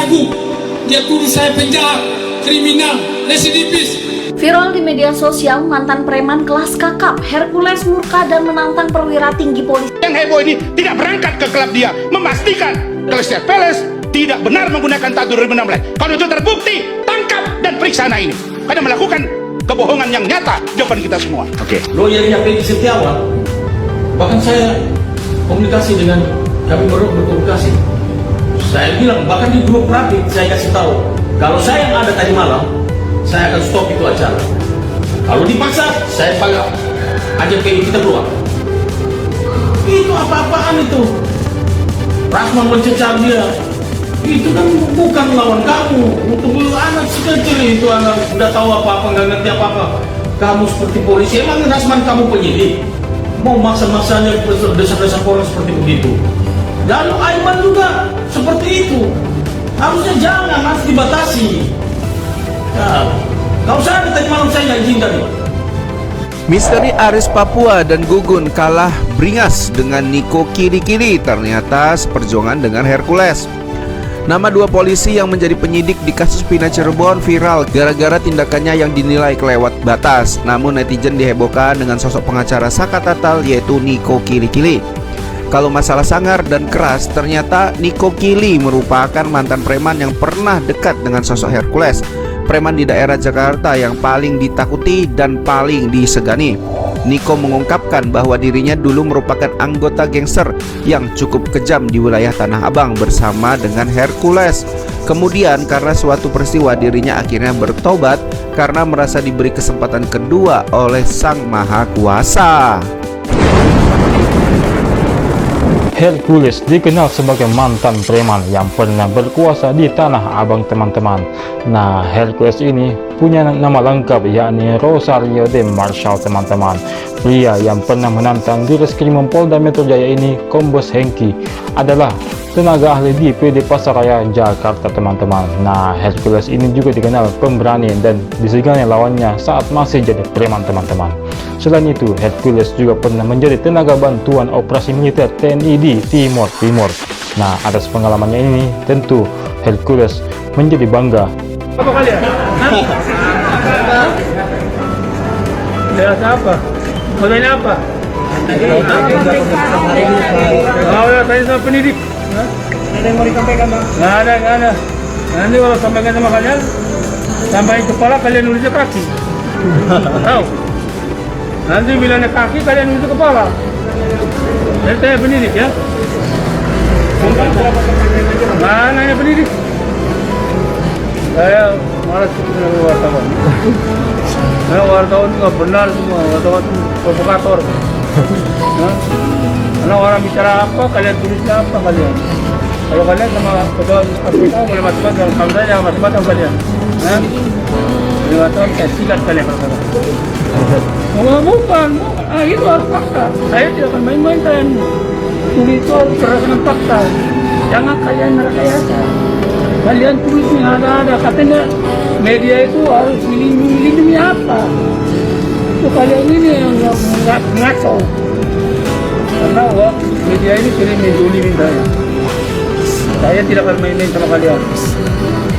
ragu. Dia tuduh saya penjahat, kriminal, residivis. Viral di media sosial, mantan preman kelas kakap Hercules murka dan menantang perwira tinggi polisi. Yang heboh ini tidak berangkat ke klub dia, memastikan Crystal Palace tidak benar menggunakan tahun 2016. Kalau itu terbukti, tangkap dan periksa anak ini. Karena melakukan kebohongan yang nyata di depan kita semua. Oke. Lawyernya Peggy Setiawan, bahkan saya komunikasi dengan kami berkomunikasi. Saya bilang bahkan di grup rapid saya kasih tahu, kalau saya yang ada tadi malam, saya akan stop itu acara. Kalau dipaksa, saya panggil ajak Peggy kita keluar. Itu apa-apaan itu? Rasman mencecar dia. Itu kan bukan lawan kamu. Untuk anak sekecil itu, anak udah tahu apa-apa, nggak ngerti apa-apa. Kamu seperti polisi, emang Rasman kamu penyidik? Mau maksa-maksanya desa-desa orang seperti begitu. Dan Aiman juga seperti itu. Harusnya jangan, harus dibatasi. Nah, kalau saya tadi malam saya nggak izinkan itu. Misteri Aris Papua dan Gugun kalah beringas dengan Niko Kili-Kili, ternyata seperjuangan dengan Hercules. Nama dua polisi yang menjadi penyidik di kasus Pina Cirebon viral gara-gara tindakannya yang dinilai kelewat batas. Namun netizen dihebohkan dengan sosok pengacara Saka Tatal yaitu Niko Kili-Kili. Kalau masalah sangar dan keras, ternyata Niko Kili merupakan mantan preman yang pernah dekat dengan sosok Hercules, preman di daerah Jakarta yang paling ditakuti dan paling disegani. Niko mengungkapkan bahwa dirinya dulu merupakan anggota gangster yang cukup kejam di wilayah Tanah Abang bersama dengan Hercules. Kemudian karena suatu peristiwa dirinya akhirnya bertobat karena merasa diberi kesempatan kedua oleh Sang Maha Kuasa. Hercules dikenal sebagai mantan preman yang pernah berkuasa di Tanah Abang, teman-teman. Nah, Hercules ini punya nama lengkap yakni Rosario de Marshall, teman-teman. Pria yang pernah menantang di Reskrimum Polda Metro Jaya ini, Kombes Hengki, adalah tenaga ahli di PD Pasaraya, Jakarta, teman-teman. Nah, Hercules ini juga dikenal pemberani dan disegani lawannya saat masih jadi preman, teman-teman. Selain itu, Hercules juga pernah menjadi tenaga bantuan operasi militer TNI di Timor Timur. Nah, atas pengalamannya ini, tentu Hercules menjadi bangga. Apa kalian? Lihat apa? Mulainya apa? Oh ya, tadi sama pendidik. Ada yang mau disampaikan, Bang? Nggak ada. Nanti kalau sampaikan sama kalian, sampaikan kepala, kalian nulisnya kaki. Tahu? Nanti bilangnya kaki, kalian nulis kepala. Jadi saya pendidik ya. Mana yang pendidik? Saya malas dengan wartawan. Nah, wartawan itu nggak benar semua. Wartawan itu provokator. Nah, karena orang bicara apa, kalian tulisnya apa kalian. Kalau kalian sama ketua KPK boleh macam-macam, kalau saya jangan macam-macam kalian. Nah, wartawan saya silat kalian kalau bukan. Itu harus fakta. Saya tidak akan main-main kalian. Tulis itu harus berdasarkan fakta. Jangan kalian merekayasa. Kalian tulisnya ada. Katanya media itu harus melindungi apa? Itu kalian ini yang ngaco. Karena media ini sering menzolimi saya. Saya tidak akan main-main sama kalian.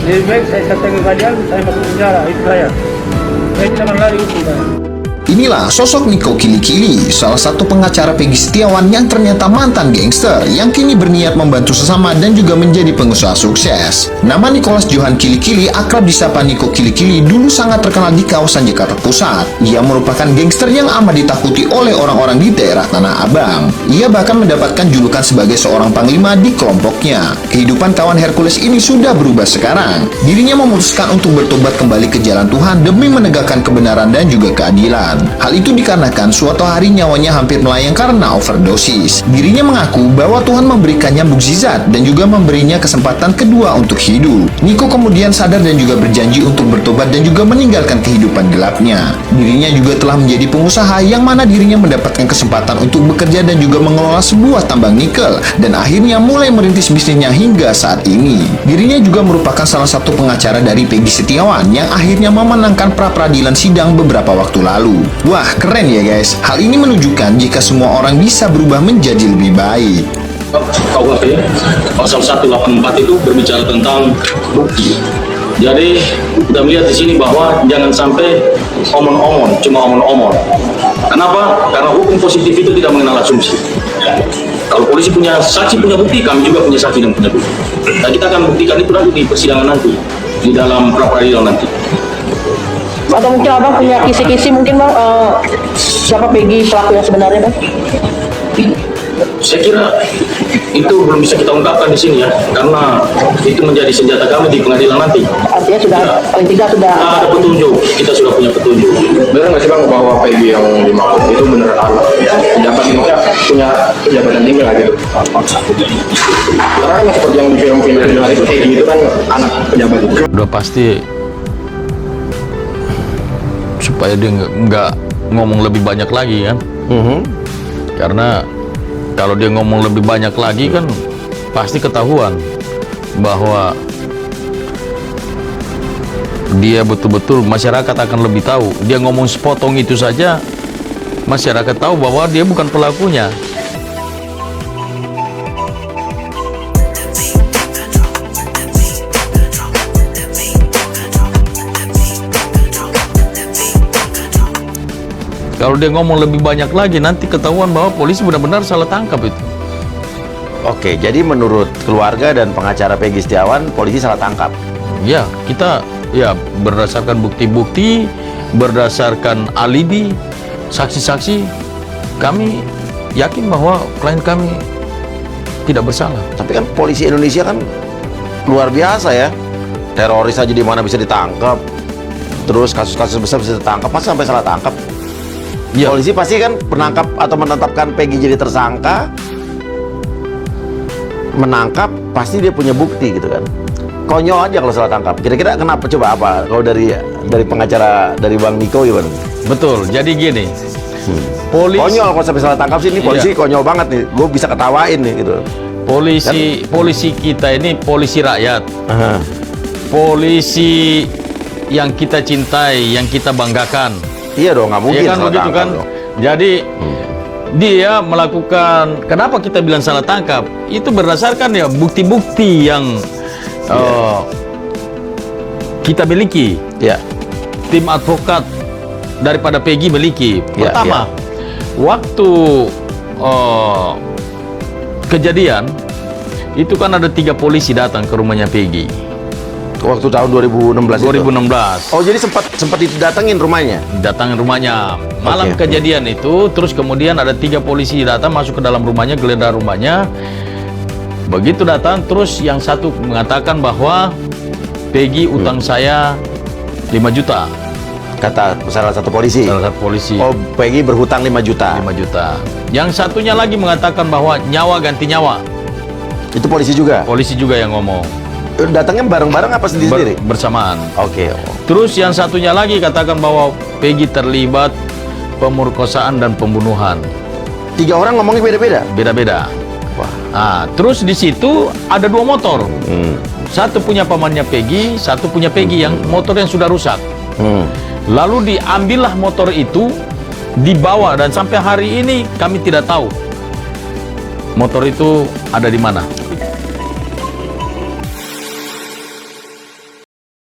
Lebih baik saya katakan ke kalian, saya masuk penjara. Itu saya tidak akan lari hukum saya. Inilah sosok Niko Kili-Kili, salah satu pengacara Peggy Setiawan yang ternyata mantan gangster yang kini berniat membantu sesama dan juga menjadi pengusaha sukses. Nama Nicholas Johan Kili-Kili, akrab disapa Niko Kili-Kili, dulu sangat terkenal di kawasan Jakarta Pusat. Ia merupakan gangster yang amat ditakuti oleh orang-orang di daerah Tanah Abang. Ia bahkan mendapatkan julukan sebagai seorang panglima di kelompoknya. Kehidupan kawan Hercules ini sudah berubah sekarang. Dirinya memutuskan untuk bertobat kembali ke jalan Tuhan demi menegakkan kebenaran dan juga keadilan. Hal itu dikarenakan suatu hari nyawanya hampir melayang karena overdosis. Dirinya mengaku bahwa Tuhan memberikannya mukjizat dan juga memberinya kesempatan kedua untuk hidup. Niko kemudian sadar dan juga berjanji untuk bertobat dan juga meninggalkan kehidupan gelapnya. Dirinya juga telah menjadi pengusaha yang mana dirinya mendapatkan kesempatan untuk bekerja dan juga mengelola sebuah tambang nikel dan akhirnya mulai merintis bisnisnya hingga saat ini. Dirinya juga merupakan salah satu pengacara dari Peggy Setiawan yang akhirnya memenangkan pra-peradilan sidang beberapa waktu lalu. Wah, keren ya guys. Hal ini menunjukkan jika semua orang bisa berubah menjadi lebih baik. KUHP pasal 184 itu berbicara tentang bukti. Jadi kita melihat di sini bahwa jangan sampai omon-omon, cuma omon-omon. Kenapa? Karena hukum positif itu tidak mengenal asumsi. Kalau polisi punya saksi, punya bukti, kami juga punya saksi dan punya bukti. Nah, kita akan buktikan itu nanti di persidangan nanti, di dalam pra-peradilan nanti. Atau mungkin abang punya kisi-kisi mungkin bang, siapa Peggy pelaku yang sebenarnya bang? Saya kira itu belum bisa kita ungkapkan di sini ya, karena itu menjadi senjata kami di pengadilan nanti. Artinya sudah paling tidak sudah ada petunjuk, kita sudah punya petunjuk. Benar nggak sih bang bahwa Peggy yang dimaksud itu benar anak pejabat, punya jabatan tinggi lah gitu? Karena kan seperti yang di film-film itu Peggy itu kan anak pejabat. Udah pasti supaya dia nggak ngomong lebih banyak lagi kan. Karena kalau dia ngomong lebih banyak lagi kan pasti ketahuan bahwa dia betul-betul, masyarakat akan lebih tahu. Dia ngomong sepotong itu saja masyarakat tahu bahwa dia bukan pelakunya. Kalau dia ngomong lebih banyak lagi, nanti ketahuan bahwa polisi benar-benar salah tangkap itu. Oke, jadi menurut keluarga dan pengacara Peggy Setiawan, polisi salah tangkap. Ya, kita ya berdasarkan bukti-bukti, berdasarkan alibi, saksi-saksi, kami yakin bahwa klien kami tidak bersalah. Tapi kan polisi Indonesia kan luar biasa ya. Teroris aja di mana bisa ditangkap. Terus kasus-kasus besar bisa ditangkap, masa sampai salah tangkap? Ya. Polisi pasti kan menangkap atau menetapkan Peggy jadi tersangka, menangkap pasti dia punya bukti gitu kan. Konyol aja kalau salah tangkap. Kira-kira kenapa, coba apa? Kalau dari pengacara dari Bang Niko gimana? Betul. Jadi gini, polisi konyol kalau sampai salah tangkap sih, ini polisi konyol banget nih. Gue bisa ketawain nih gitu. Polisi kita ini polisi rakyat. Polisi yang kita cintai, yang kita banggakan. Iya dong, nggak mungkin kan, salah begitu tangkap kan dong. Jadi dia melakukan, kenapa kita bilang salah tangkap, itu berdasarkan ya bukti-bukti yang kita miliki, tim advokat daripada Peggy miliki. Pertama, waktu kejadian itu kan ada 3 polisi datang ke rumahnya Peggy. Waktu tahun 2016 2016. Oh, jadi sempat didatengin rumahnya? Datangin rumahnya. Malam kejadian itu, terus kemudian ada 3 polisi datang masuk ke dalam rumahnya, geledah rumahnya. Begitu datang, terus yang satu mengatakan bahwa Peggy utang saya 5 juta. Kata salah satu polisi? Salah satu polisi. Oh, Peggy berhutang 5 juta? 5 juta. Yang satunya lagi mengatakan bahwa nyawa ganti nyawa. Itu polisi juga? Polisi juga yang ngomong. Datangnya bareng-bareng apa sendiri-sendiri? Bersamaan. Oke. Terus yang satunya lagi katakan bahwa Peggy terlibat pemerkosaan dan pembunuhan. 3 orang ngomongnya beda-beda? Beda-beda. Wah. Nah, terus di situ ada 2 motor. Satu punya pamannya Peggy, satu punya Peggy yang motor yang sudah rusak. Lalu diambillah motor itu, dibawa, dan sampai hari ini kami tidak tahu motor itu ada di mana.